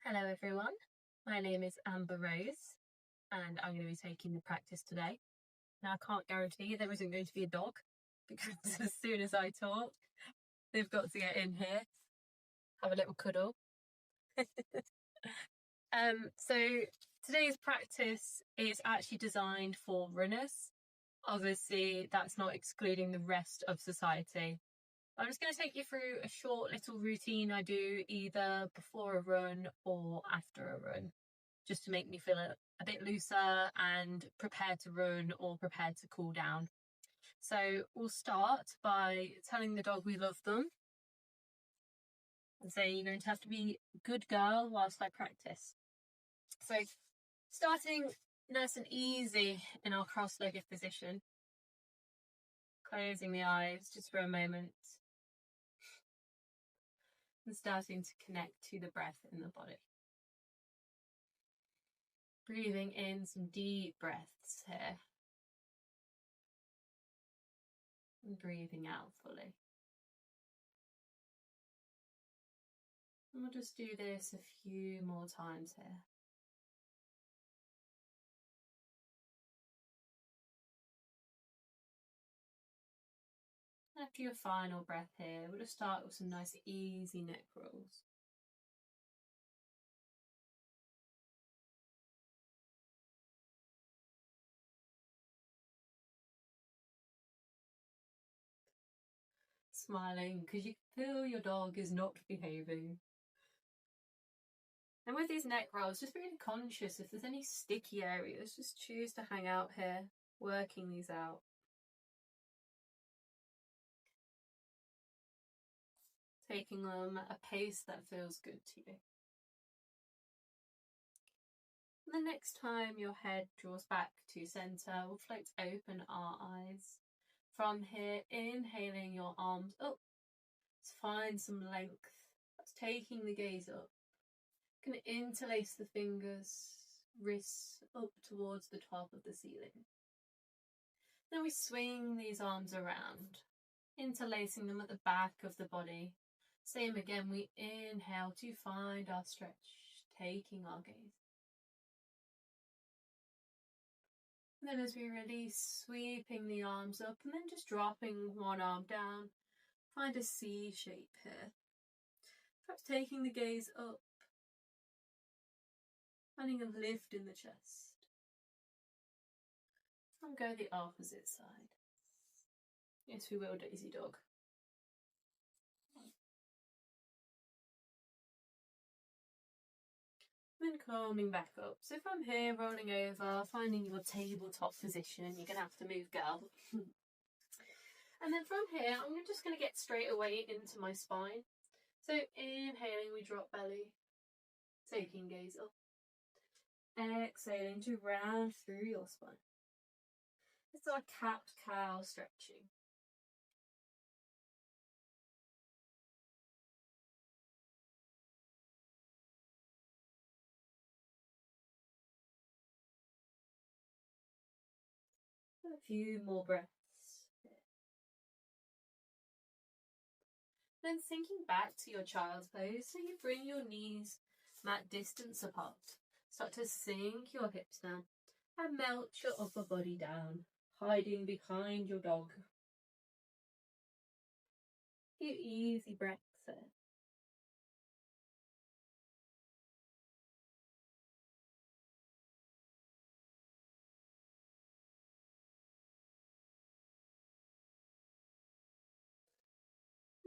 Hello everyone, my name is Amber Rose and I'm going to be taking the practice today. Now I can't guarantee there isn't going to be a dog because as soon as I talk, they've got to get in here, have a little cuddle. So today's practice is actually designed for runners. Obviously that's not excluding the rest of society. I'm just going to take you through a short little routine I do either before a run or after a run, just to make me feel a bit looser and prepared to run or prepared to cool down. So we'll start by telling the dog we love them and say you're going to have to be a good girl whilst I practice. So starting nice and easy in our cross-legged position, closing the eyes just for a moment and starting to connect to the breath in the body. Breathing in some deep breaths here and breathing out fully. And we'll just do this a few more times here. After your final breath here, we'll just start with some nice easy neck rolls. Smiling because you feel your dog is not behaving. And with these neck rolls, just being conscious if there's any sticky areas, just choose to hang out here, working these out. Taking them at a pace that feels good to you. And the next time your head draws back to center, we'll float open our eyes. From here, inhaling your arms up to find some length. That's taking the gaze up. Going to interlace the fingers, wrists up towards the top of the ceiling. Then we swing these arms around, interlacing them at the back of the body. Same again, we inhale to find our stretch, taking our gaze. And then as we release, sweeping the arms up and then just dropping one arm down. Find a C shape here. Perhaps taking the gaze up. Finding a lift in the chest. And go the opposite side. Yes, we will, Daisy Dog. Then calming back up. So from here, rolling over, finding your tabletop position. You're going to have to move, girl. And then from here, I'm just going to get straight away into my spine. So inhaling, we drop belly. Taking gaze up. Exhaling to round through your spine. It's our cat-cow stretching. A few more breaths. Then sinking back to your child's pose, so you bring your knees mat distance apart. Start to sink your hips down and melt your upper body down, hiding behind your dog. A few easy breaths there.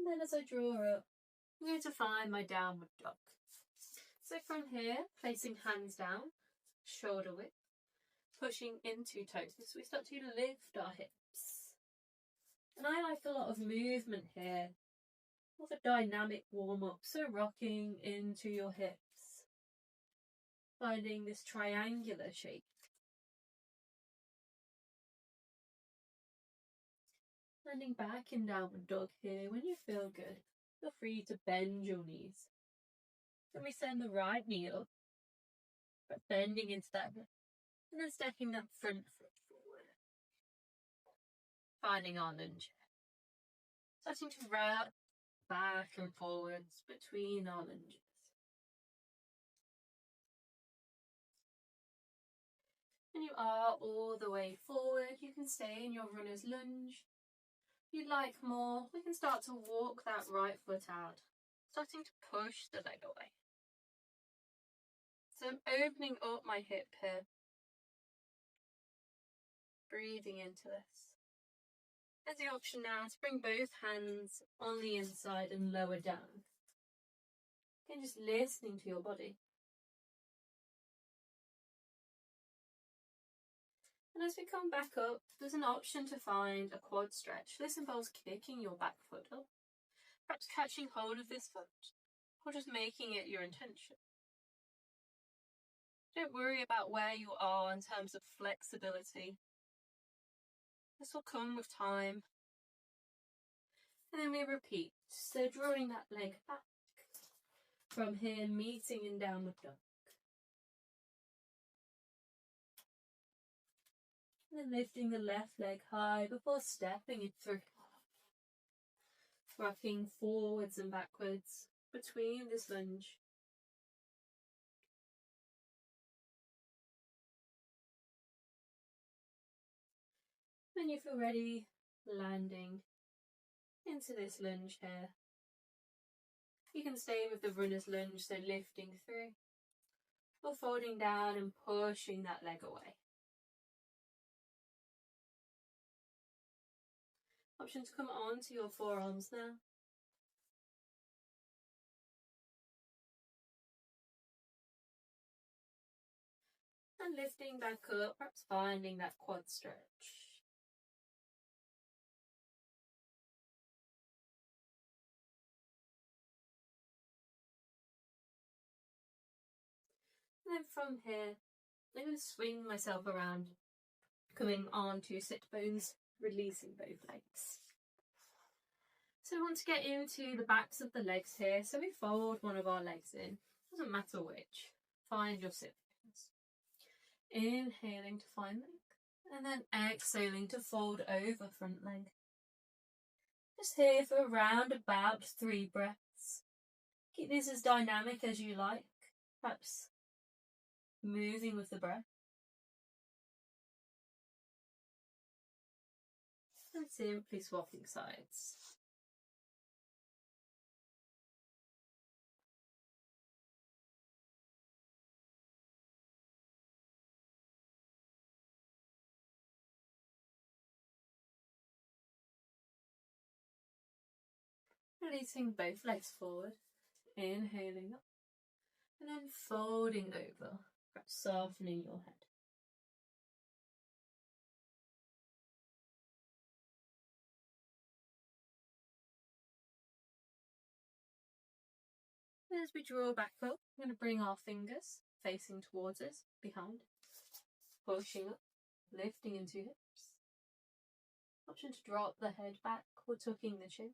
And then as I draw up, I'm going to find my downward dog. So from here, placing hands down, shoulder width, pushing into toes. So we start to lift our hips. And I like a lot of movement here, more of a dynamic warm-up. So rocking into your hips, finding this triangular shape. Landing back in downward dog here. When you feel good, feel free to bend your knees. Then we send the right knee up, but bending into that, and then stepping that front foot forward. Finding our lunge. Starting to rock back and forwards between our lunges. When you are all the way forward, you can stay in your runner's lunge. If you'd like more, we can start to walk that right foot out, starting to push the leg away. So I'm opening up my hip here, breathing into this. There's the option now to bring both hands on the inside and lower down. Again, just listening to your body. And as we come back up, there's an option to find a quad stretch. This involves kicking your back foot up, perhaps catching hold of this foot, or just making it your intention. Don't worry about where you are in terms of flexibility. This will come with time. And then we repeat. So drawing that leg back. From here, meeting in downward dog. And then lifting the left leg high before stepping it through. Rocking forwards and backwards between this lunge. When you feel ready, landing into this lunge here. You can stay with the runner's lunge, so lifting through, or folding down and pushing that leg away. Option to come onto your forearms now. And lifting back up, perhaps finding that quad stretch. And then from here, I'm going to swing myself around, coming on to sit bones, releasing both legs. So we want to get into the backs of the legs here. So we fold one of our legs in, doesn't matter which. Find your sit bones. Inhaling to find leg, and then exhaling to fold over front leg. Just here for around about 3 breaths. Keep this as dynamic as you like, perhaps moving with the breath. And simply swapping sides. Releasing both legs forward, inhaling up, and then folding over, perhaps softening your head. As we draw back up, we're going to bring our fingers facing towards us, behind, pushing up, lifting into hips. Option to drop the head back or tucking the chin.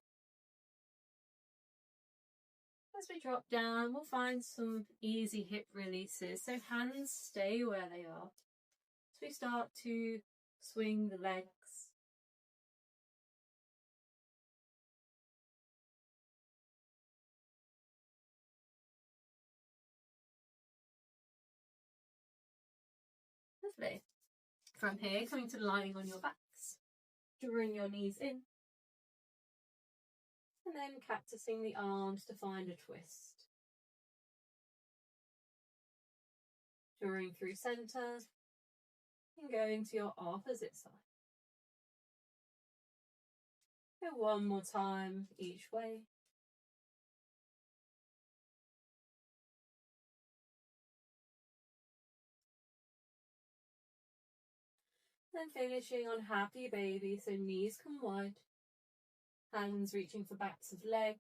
As we drop down, we'll find some easy hip releases. So hands stay where they are. As we start to swing the legs. Lovely. From here, coming to lying on your backs, drawing your knees in. And then cactusing the arms to find a twist. Drawing through centre and going to your opposite side. Go one more time each way. Then finishing on happy baby, so knees come wide. Hands reaching for backs of legs.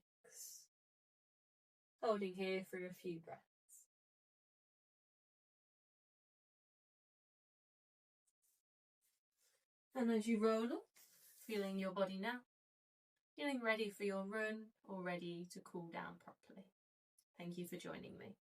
Holding here for a few breaths. And as you roll up, feeling your body now, feeling ready for your run or ready to cool down properly. Thank you for joining me.